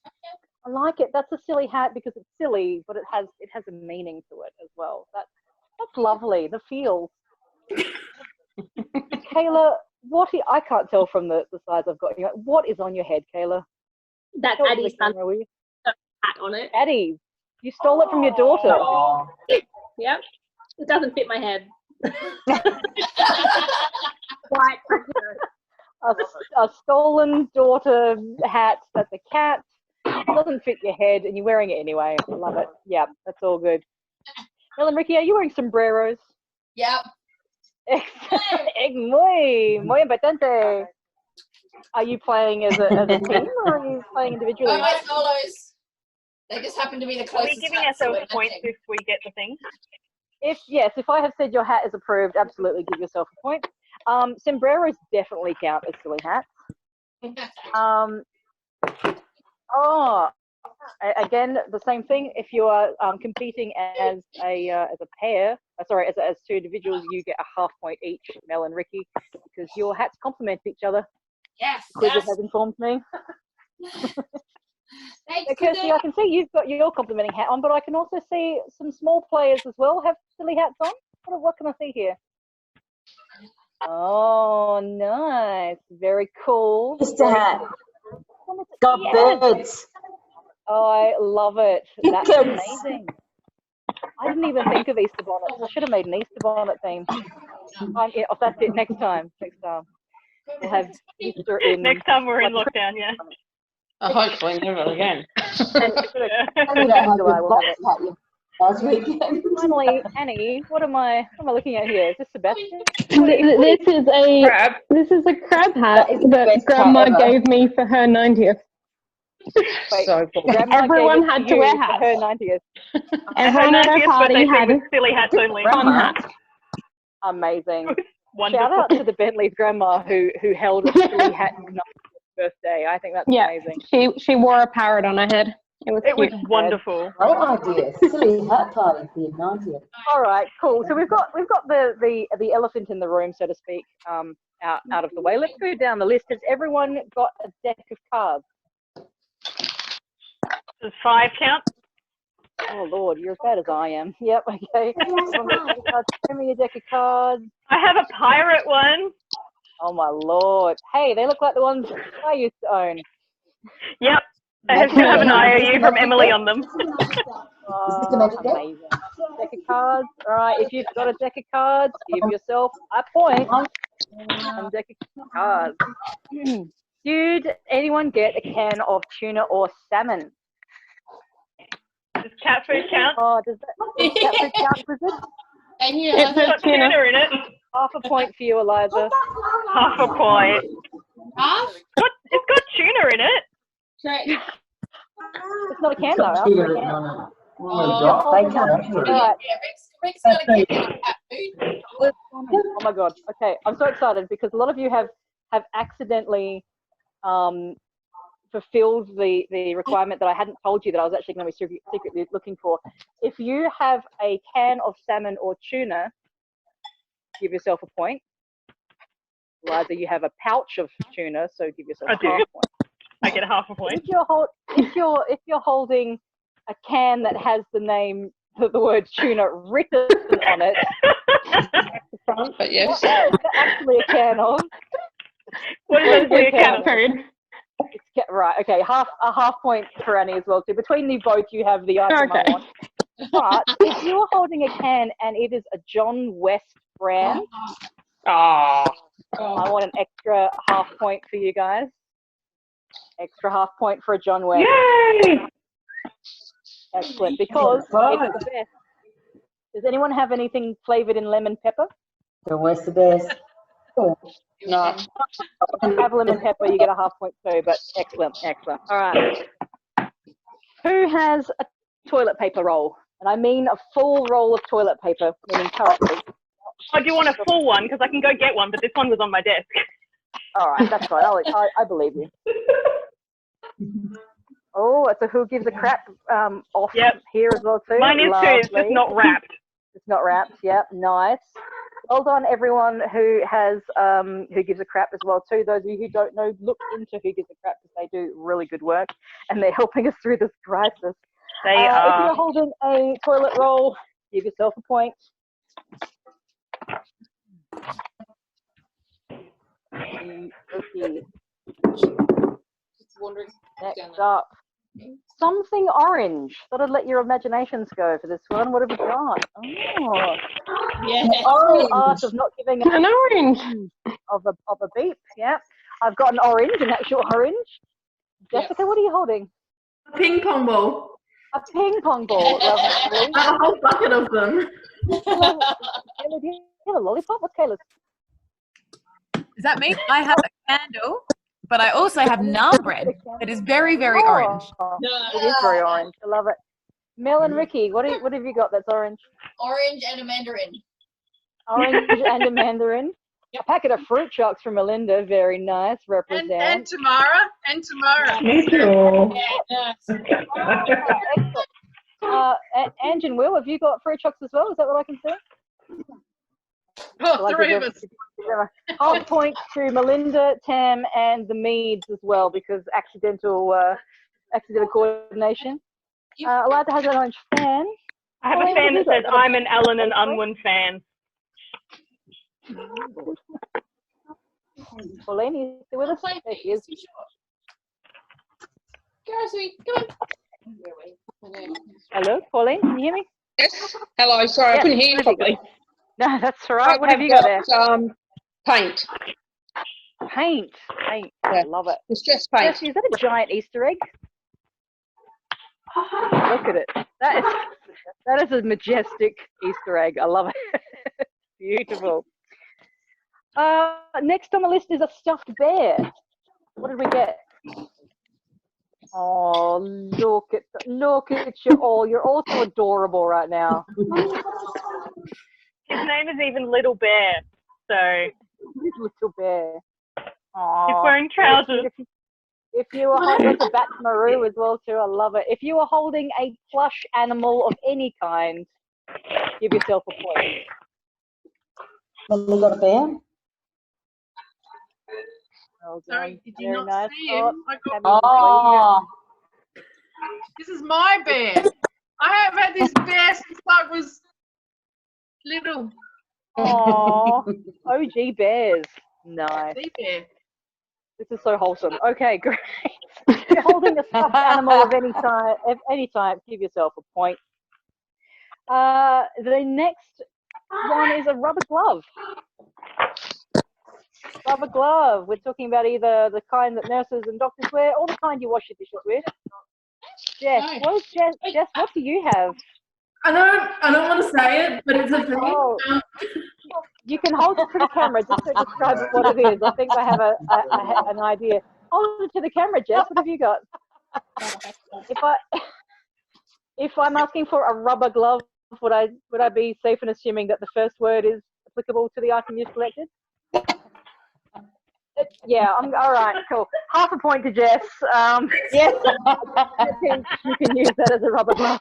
I like it. That's a silly hat because it's silly, but it has a meaning to it as well. That's lovely. The feels. Kayla, I can't tell from the size I've got. What is on your head, Kayla?
That's Addie's hat on it.
Addie, you stole it from your daughter.
Oh.
Yep. It doesn't fit my head. Quite
a stolen daughter hat that's a cat. It doesn't fit your head and you're wearing it anyway. I love it. Yeah, that's all good. Ellen, Ricky, are you wearing sombreros?
Yep.
Muy importante. Are you playing as a team or are you playing individually?
Oh, my solos. They just happen to be the
Are
closest.
we giving ourselves points if we get the thing?
If I have said your hat is approved, absolutely give yourself a point. Sombreros definitely count as silly hats. Again, the same thing. If you are competing as a pair, as two individuals, you get a half point each, Mel and Ricky, because your hats complement each other.
Yes.
Quizzit has informed me.
Thanks,
Kirsty, I can see you've got your complimenting hat on, but I can also see some small players as well have silly hats on. What can I see here? Oh, nice. Very cool.
Just a hat. Got birds.
I love it. That's
Chickens.
amazing. I didn't even think of Easter bonnets. I should have made an Easter bonnet theme. That's it. Next time. We'll have Easter in.
Next time we're in lockdown, yeah.
Hopefully never again.
last weekend.
Finally, Annie, what am I looking at here? Is this Sebastian?
This is a crab hat
That is the
that
best
Grandma
hat ever.
gave me for her 90th.
Wait,
So cool.
Grandma
Everyone
gave it
had to
you
wear
for
hats.
her 90th.
Everyone at her
90th
party
birthday
had
thing with silly hats only.
fun
Grandma.
hats.
Amazing.
Wonderful.
Shout out to the Bentley's grandma who held a silly hat on her birthday. I think that's
Yeah,
amazing.
she wore a parrot on her head. It was
It was
cute.
wonderful.
Great idea. Silly hat party for your 90th.
All right, cool. So we've got the elephant in the room, so to speak, out of the way. Let's go down the list. Has everyone got a deck of cards?
Does 5 count?
Oh Lord, you're as bad as I am. Yep. Okay. Show me a deck of cards.
I have a pirate one.
Oh my Lord. Hey, they look like the ones I used to own.
Yep. I still have an IOU from Emily on them.
Oh, amazing. Deck of cards. All right, if you've got a deck of cards, give yourself a point. Deck of cards. Did anyone get a can of tuna or salmon?
Does cat food count?
Oh, does cat food count, Bridget?
It's got tuna in it.
Half a point for you, Eliza.
Half a point.
Half?
It's got tuna in it.
It's not a can though.
Tuna
Not a
written
can.
on it.
Oh,
They can't.
Right.
Rick's got a can of cat food.
Oh my God. Okay, I'm so excited because a lot of you have accidentally fulfilled the requirement that I hadn't told you that I was actually going to be secretly looking for. If you have a can of salmon or tuna, give yourself a point. Eliza, you have a pouch of tuna, so give yourself
I
half
do.
a point.
I get half a point.
If you're holding a can that has the name, the word tuna written on it,
Front, but yes.
what is it actually a can of?
What is actually a can of
food?
Right, okay, a half point for Annie as well too. Between you both, you have the item I want. But if you're holding a can and it is a John West brand,
Ah.
I want an extra half point for you guys. Extra half point for a John West.
Yay!
Excellent, because it's the best. Does anyone have anything flavored in lemon pepper?
The West the best. Cool.
No.
If you have lemon pepper, you get a half point too, but excellent, excellent. All right. Who has a toilet paper roll? And I mean a full roll of toilet paper, meaning currently.
I do want a full one because I can go get one, but this one was on my desk.
All right, that's right. I believe you. Oh, it's a who gives a crap off here as well too.
Mine is too. It's just not wrapped.
It's not wrapped. Yep, nice. Well done, everyone who has who gives a crap as well too. Those of you who don't know, look into who gives a crap because they do really good work and they're helping us through this crisis.
They
If
are.
you're holding a toilet roll, give yourself a point. Okay.
Just wondering.
Next up, something orange. Thought I'd let your imaginations go for this one. What have we got? Oh,
Yeah.
art of not giving
An orange.
of a beep. Yeah, I've got an orange, an actual orange. Jessica, what are you holding?
A ping pong ball.
A ping pong ball. Lovely.
I have a whole bucket of them.
Kayla, do you have a lollipop? What's Kayla's?
Is that me? I have a candle, but I also have naan bread that is very, very orange.
It is very orange. I love it. Mel and Ricky, what have you got that's orange?
Orange and a mandarin.
Orange and a mandarin. A packet of fruit chocks from Melinda. Very nice. Represent.
And Tamara. And Tamara.
Me too.
Excellent. Ange and Will, have you got fruit chocks as well? Is that what I can see?
Oh, three of us.
Half point to Melinda, Tam, and the Meads as well because accidental coordination. Eliza has an orange fan.
I have a fan that says, I'm an Ellen and Unwin fan.
Pauline, you still with us? There she is.
Go, sweet. Come on.
Hello, Pauline, can you hear me?
Yes. Hello, sorry, I couldn't hear you properly.
No, that's all right. What have you got there?
Paint.
Paint.
Yeah.
Love it.
It's just paint.
Jesse, is that a giant Easter egg? Look at it. That is That is a majestic Easter egg. I love it. Beautiful. Next on the list is a stuffed bear. What did we get? Oh, look at you all. You're all so adorable right now.
His name is even Little Bear, so
Little bear.
he's
Aww.
wearing trousers.
If you were holding a bat maru as well too, I love it. If you were holding a plush animal of any kind, give yourself a point.
Well, we got a bear.
Well
Sorry,
done.
did you
Very
not
nice.
see him? I got
Oh,
This is my bear. I have had this bear since I was little.
Aww. OG bears. Nice.
Sea bear.
This is so wholesome. Okay, great. If you're holding a stuffed animal of any type, give yourself a point. The next one is a rubber glove. Rubber glove. We're talking about either the kind that nurses and doctors wear or the kind you wash your dishes with. Jess, Jess, what do you have?
I don't want to say it, but it's a thing.
Oh, you can hold it to the camera just to describe what it is. I think I have an idea. Hold it to the camera, Jess. What have you got? If I'm asking for a rubber glove, would I be safe in assuming that the first word is applicable to the item you've selected? Yeah, I'm all right. Cool. Half a point to Jess.
yes.
You can use that as a rubber glove.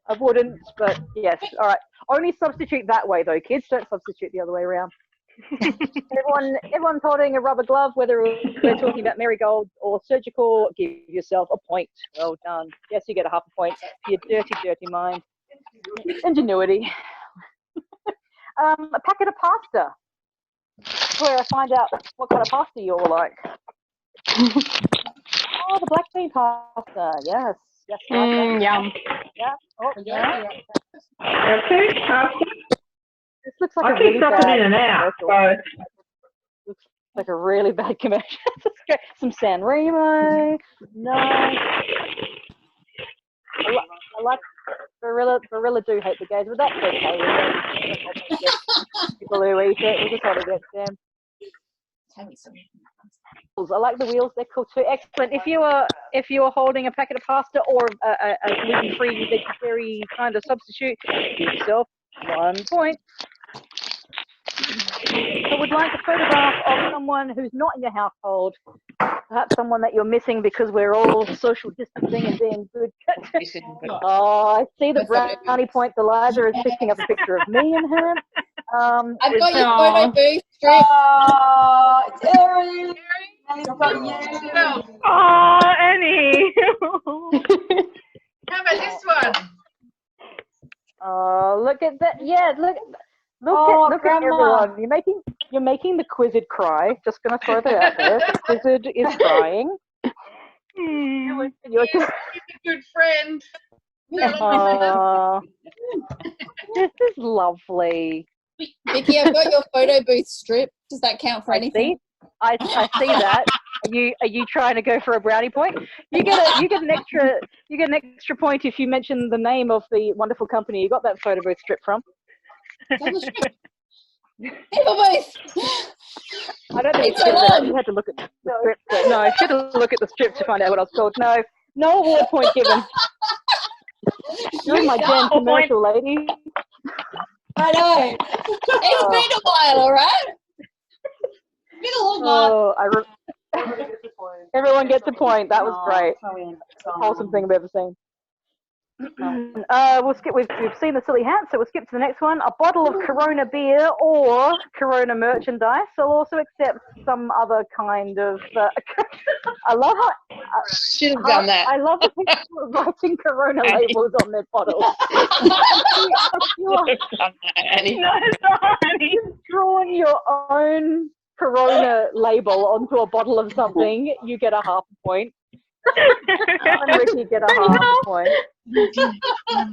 I wouldn't, but yes. All right. Only substitute that way, though, kids. Don't substitute the other way around. Everyone's holding a rubber glove, whether we're talking about marigold or surgical. Give yourself a point. Well done. Yes, you get a half a point for your dirty, dirty mind. Ingenuity. A packet of pasta. Where I find out what kind of pasta you all like. Oh, the black bean pasta. Yes. Yes.
Yum.
Yeah. Oh, yeah.
Food pasta.
This looks like
I
a
keep
really
dropping
bad
in and out.
commercial.
So.
Looks like a really bad commercial. Some San Remo. Nice. I like Barilla do hate the gays, but that's okay. People who eat it, we just hold it against them. I like the wheels; they're cool too. Excellent. If you were holding a packet of pasta or a gluten-free vegetarian kind of substitute, give yourself 1 point. I would like a photograph of someone who's not in your household, perhaps someone that you're missing because we're all social distancing and being good. Oh, I see the brownie points. Eliza is picking up a picture of me and her.
I've got your photo booth strip.
Oh, it's Erin. I've got you.
Oh, Annie.
How about this one?
Oh, look at that! Yeah, look at everyone. You're making the Quizzed cry. Just gonna throw that out there. The Quizzed is crying. You're
He's a good friend.
This is lovely.
Vicky, I've got your photo booth strip. Does that count for anything?
I see that. Are you trying to go for a brownie point? You get an extra point if you mention the name of the wonderful company you got that photo booth strip from. I don't think she did that. She had to look at the strip. No, she had to look at the strip to find out what I was called. No award point given. You're my damn commercial, lady.
I know. It's been a while, all right? It's been a long while.
Everyone gets a point. That was great. Wholesome thing I've ever seen. We'll skip. We've seen the silly hat, so we'll skip to the next one. A bottle of Corona beer or Corona merchandise. I'll also accept some other kind of. I love how.
Should have done that.
I love the people writing Corona labels on their bottles. You've drawn your own Corona label onto a bottle of something. You get a half a point. And Ricky get a half a point.
No one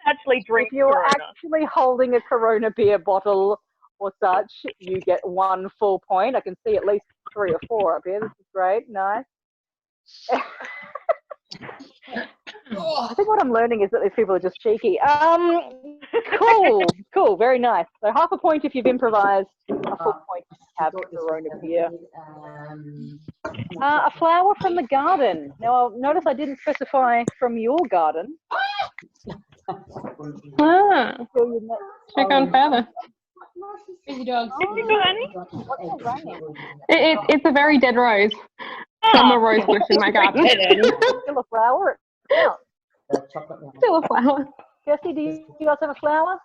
actually drinks
If you're
Corona.
actually holding a Corona beer bottle or such, you get 1 full point. I can see at least 3 or 4 up here. This is great. Nice. I think what I'm learning is that these people are just cheeky. Cool, very nice. So half a point if you've improvised, a full point if you have your own beer. A flower from the garden. Now, notice I didn't specify from your garden.
Ah, check on further.
Busy dogs.
It's a very dead rose from a rose bush in my garden.
Still a flower? Yeah.
Still a flower.
Kirsty, do you guys have a flower?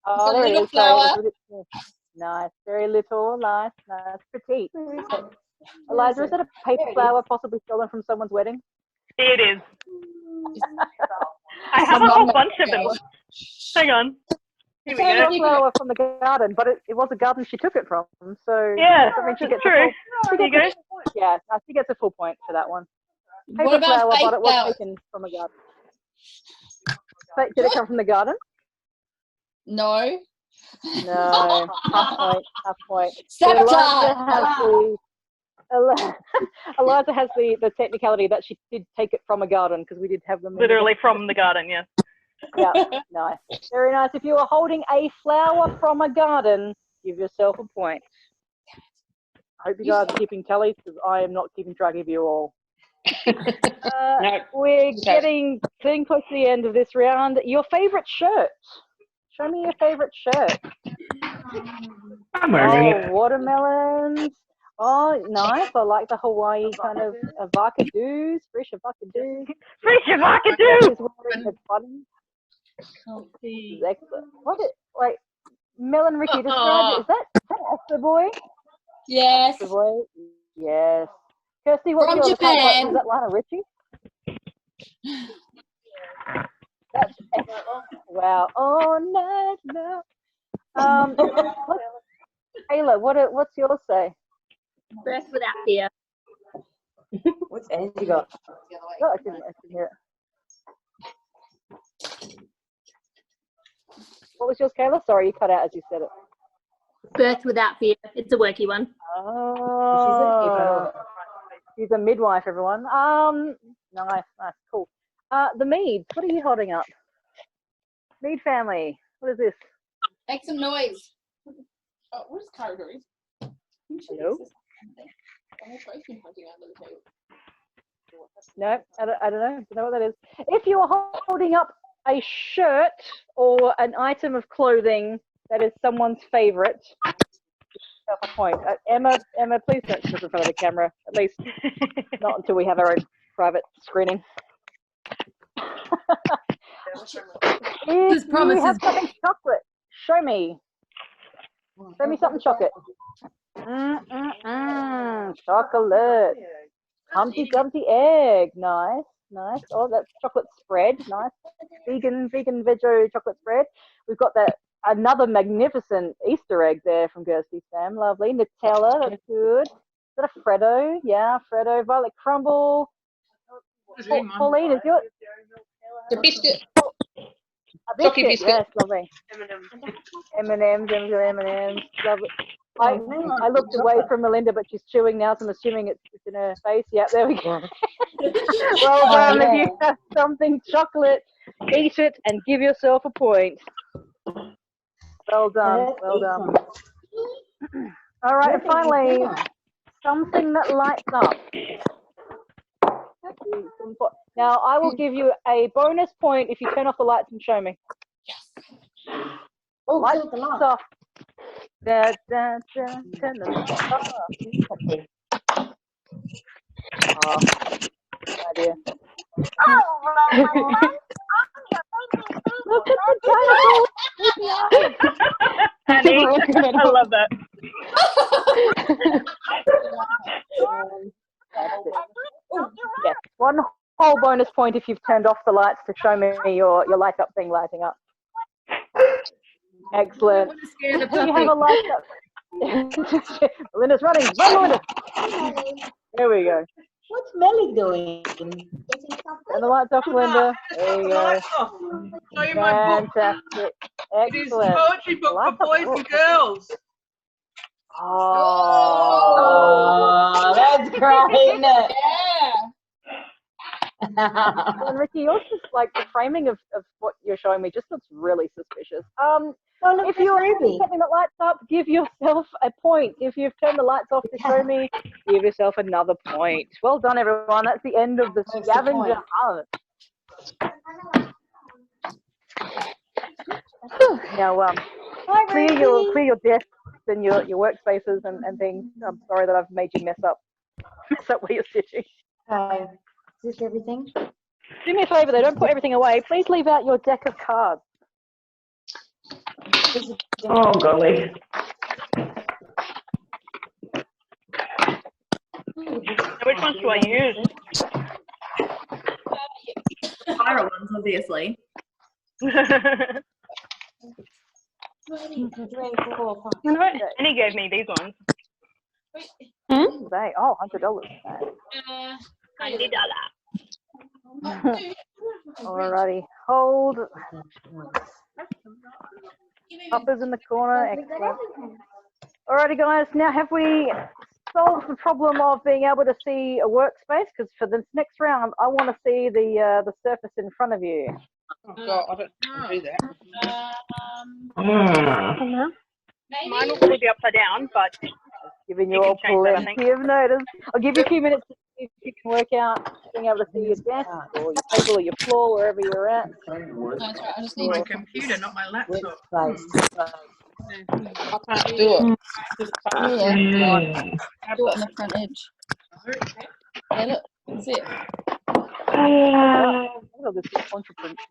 Oh,
It's a
there it
little
is. Sorry,
flower.
nice, very little, nice, petite. Eliza, is that a paper flower possibly stolen from someone's wedding?
It is. I have a whole bunch of them. Hang on. Here we
It's
go.
a flower from the garden, but it was a garden she took it from. So
Yeah,
I mean, she
that's
gets
true. There you go.
Yeah, she gets a full point for that one.
What
Paper
about
flower,
fake
but it was
flowers?
taken from a garden. Did it come from the garden?
No.
No. Half point.
Sabotage.
Eliza has the technicality that she did take it from a garden because we did have them.
Literally from the garden, yes.
Yeah, nice. Very nice. If you are holding a flower from a garden, give yourself a point. I hope you guys are keeping tally because I am not keeping track of you all. We're getting close to the end of this round. Your favorite shirt. Show me your favorite shirt.
I'm wearing it.
Watermelons. Oh, nice. I like the Hawaii kind of avocado. Fresh avocado.
Fresh avocado!
Excellent. What is, like, Melon Ricky, describe it. Is that Astro Boy?
Yes.
Astro Boy? Yes. Kirsty, what's
From
yours?
Japan.
Is that Lana Richie? That's excellent. Wow. Oh, no. Kayla, what's yours say?
Birth without fear.
What's Angie got?
Oh, I didn't hear it. What was yours, Kayla? Sorry, you cut out as you said it.
Birth without fear. It's a worky one.
Oh. She's a midwife, everyone. Nice, cool. The Meads, what are you holding up? Mead family, what is this?
Make some noise. Oh, what is Cara doing?
Hello? No, I don't know what that is. If you are holding up a shirt or an item of clothing that is someone's favorite, a point. Emma, please don't sit in front of the camera. At least not until we have our own private screening. If you have something chocolate, show me. Show me something chocolate. Chocolate. Humpty Dumpty egg. Nice. Oh, that's chocolate spread. Nice. Vegan veggie chocolate spread. We've got that another magnificent Easter egg there from Gerstie's fam. Lovely. Nutella. That's good. Is that a Freddo? Yeah, Freddo. Violet crumble. Pauline, is yours?
The biscuit.
A biscuit. Yes, lovely. M&Ms. Lovely. I looked away from Melinda, but she's chewing now, so I'm assuming it's in her face. Yeah, there we go. Well done. If you have something chocolate, eat it and give yourself a point. Well done. All right, and finally, something that lights up. Now, I will give you a bonus point if you turn off the lights and show me. Yes.
Oh,
lights
the light.
off. Turn the lights off. Oh, idea. Look at the
Honey, I love that.
Yes, one whole bonus point if you've turned off the lights to show me your light up thing lighting up. Excellent. You have a light up. Melinda's running. Run, Melinda. There we go.
What's Melly doing?
Turn the lights off, Melinda. There you go.
Show you my book.
Fantastic.
It is
Excellent.
a poetry book for boys and girls.
Oh, that's great, isn't it?
Yeah.
Well, and Ricky, yours just like the framing of what you're showing me just looks really suspicious. If you're setting the lights up, give yourself a point. If you've turned the lights off to show me, give yourself another point. Well done, everyone. That's the end of the scavenger hunt. Now, clear your desks and your workspaces and things. I'm sorry that I've made you mess up where you're sitting.
Is this everything?
Do me a favour though, don't put everything away. Please leave out your deck of cards.
Oh, golly.
Which ones do I use?
Spiral ones, obviously.
Annie gave me these ones.
They $100.
$90.
Alrighty, hold. Uppers in the corner, excellent. Alrighty guys, now have we solved the problem of being able to see a workspace? Because for this next round, I want to see the surface in front of you.
Oh God, I don't do that.
Mine will probably be upside down, but
giving you all plenty of notice. I'll give you a few minutes to see if you can work out being able to see your desk or your table or your floor, wherever you're at.
That's right. I just need my computer, not my laptop.
I can't do it.
Yeah. Do it on the front edge. Yeah, look, that's it.
Look at this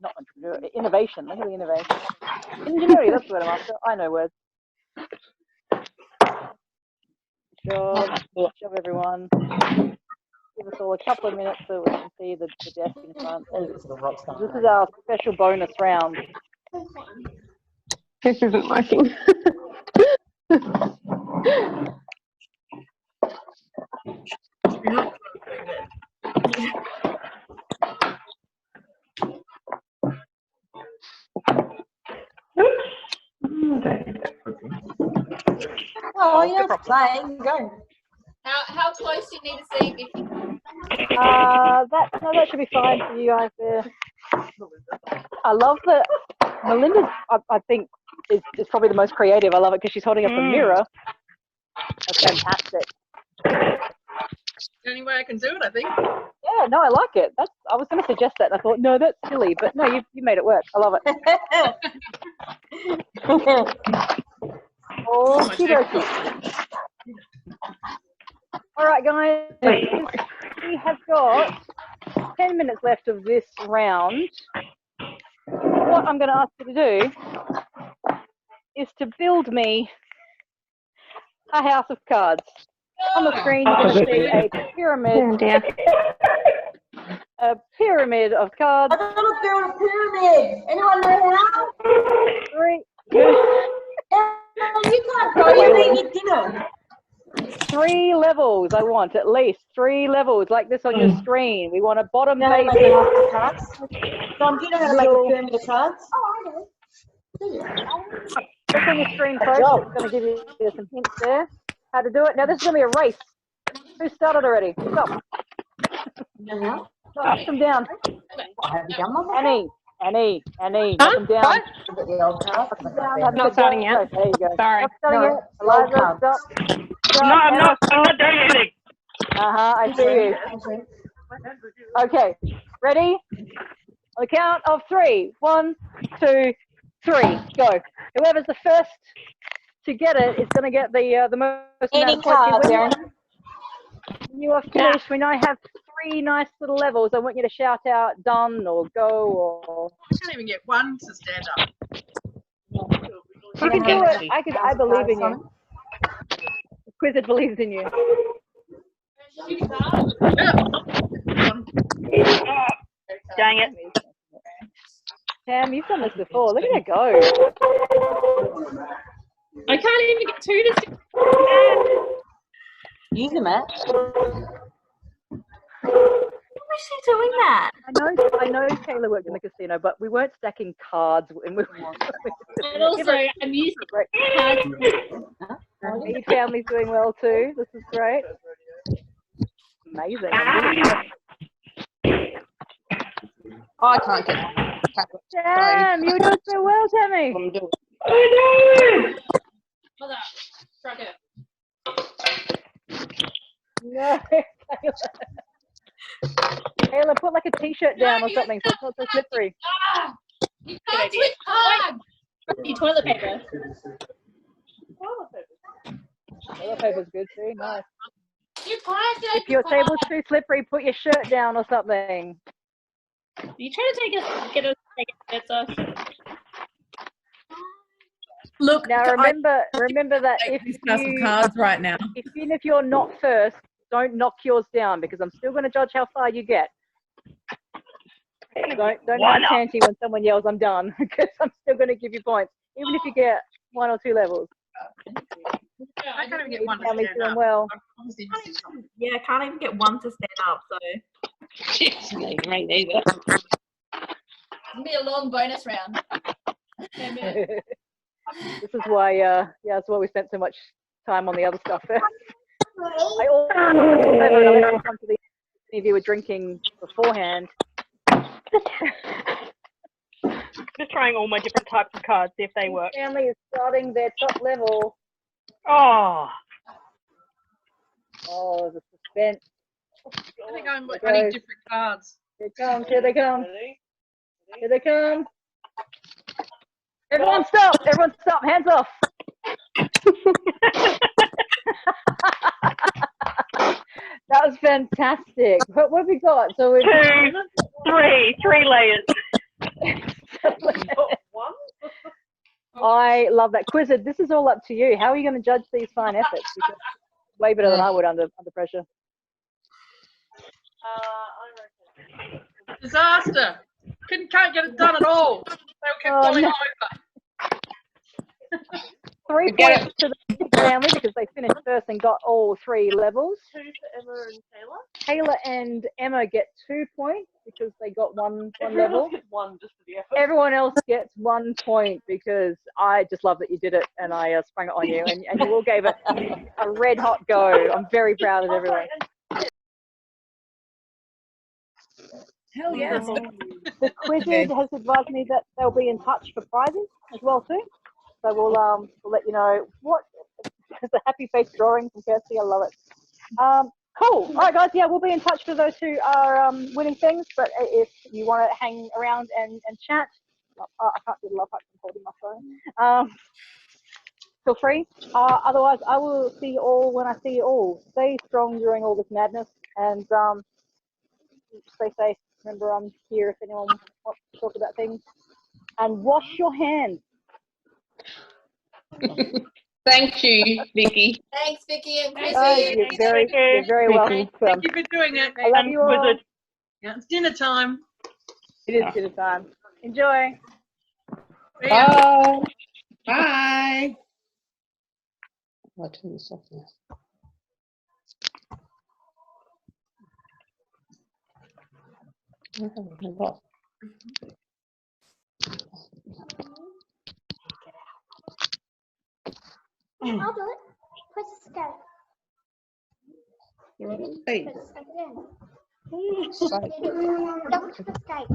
not entrepreneur, innovation. Look at the innovation. Ingenuity, that's what I'm after. I know words. Shove everyone. Give us all a couple of minutes so we can see the desk in front. This is our special bonus round.
This isn't working.
Oh, you're not playing. Go.
How close do you need to see, Vicky?
That should be fine for you guys there. I love that Melinda's, I think, is probably the most creative. I love it because she's holding up a mirror. That's fantastic.
The only way I can do it, I think.
Yeah, no, I like it. I was going to suggest that, and I thought, no, that's silly. But no, you made it work. I love it. All right, guys. We have got 10 minutes left of this round. What I'm going to ask you to do is to build me a house of cards. On the screen, you're going to see a pyramid. A pyramid of cards.
I don't build a pyramid. Anyone know how?
3.
You can't go. You eat dinner.
3 levels. I want at least 3 levels, like this on your screen. We want a bottom
How to
base.
make a house of cards? Tom, do you know how to make a pyramid of cards? Oh, I know.
Look on your screen first. It's going to give you some hints there. How to do it. Now this is going to be a race. Who started already? Stop. Knock them down. Annie. Knock them down.
Not starting yet.
There you go.
Sorry.
Not starting yet. Eliza, stop.
I'm not doing anything.
I see you. Okay. Ready? On the count of 3. 1, 2, 3. Go. Whoever's the first to get it is going to get the most amount of points. When you are finished, when I have 3 nice little levels, I want you to shout out done or go or.
I can't even get one to stand up.
You can do it. I believe in you. The Quizzard believes in you.
Dang it.
Tam, you've done this before. Look at her go.
I can't even get 2 to 6.
Use them, Matt.
Why is she doing that?
I know Kayla worked in the casino, but we weren't stacking cards. And
also, I'm using cards.
Your family's doing well too. This is great. Amazing.
I can't get my tablet.
Damn, you were doing so well, Tammy.
I'm doing.
Mother, strike it.
No, Taylor, put like a t-shirt down or something so it's not so slippery.
Ah, you can't switch hard. You toilet paper.
Toilet paper's good too, nice.
You can't
If your table's too slippery, put your shirt down or something.
Are you trying to get us to take bits off?
Look,
Now remember that if
class of cards right now.
even if you're not first, don't knock yours down because I'm still going to judge how far you get. Don't go chanty when someone yells I'm done because I'm still going to give you points even if you get 1 or 2 levels.
I can't even get one to
Tammy's
stand
doing
up.
well.
Yeah, I can't even get one to stand up, so.
Jeez, me neither.
It'll be a long bonus round.
This is why, that's why we spent so much time on the other stuff. I also come to the if you were drinking beforehand.
Just trying all my different types of cards, see if they work.
Family is starting their top level.
Oh.
Oh, the suspense.
I think I need different cards.
Here they come, here they come. Here they come. Everyone stop! Everyone stop! Hands off! That was fantastic. What have we got? So we've
2, 3 layers.
I love that. Quizzer, this is all up to you. How are you going to judge these fine efforts? Because way better than I would under pressure.
Disaster. Can't get it done at all. They kept falling over.
3 points to the family because they finished first and got all 3 levels.
2 for Emma and Taylor.
Taylor and Emma get 2 points because they got one level.
One just for the effort.
Everyone else gets 1 point because I just love that you did it and I sprung it on you and you all gave it a red hot go. I'm very proud of everyone.
Hell yeah.
The Quizzes has advised me that they'll be in touch for prizes as well too. So we'll let you know what. It's a happy face drawing from Kirsty. I love it. Cool. All right, guys. Yeah, we'll be in touch for those who are winning things. But if you want to hang around and chat, I can't do the love hugs. I'm holding my phone. Feel free. Otherwise, I will see you all when I see you all. Stay strong during all this madness and stay safe. Remember, I'm here if anyone wants to talk about things. And wash your hands.
Thank you, Vicky.
Thanks, Vicky and Chrissy.
You're very welcome.
Thank you for doing it.
I love you all.
Yeah, it's dinner time.
It is dinner time. Enjoy.
Bye. Bye. I'll turn this off now.
I'll do it. Press escape.
You want to see?
Press escape again. Don't press escape.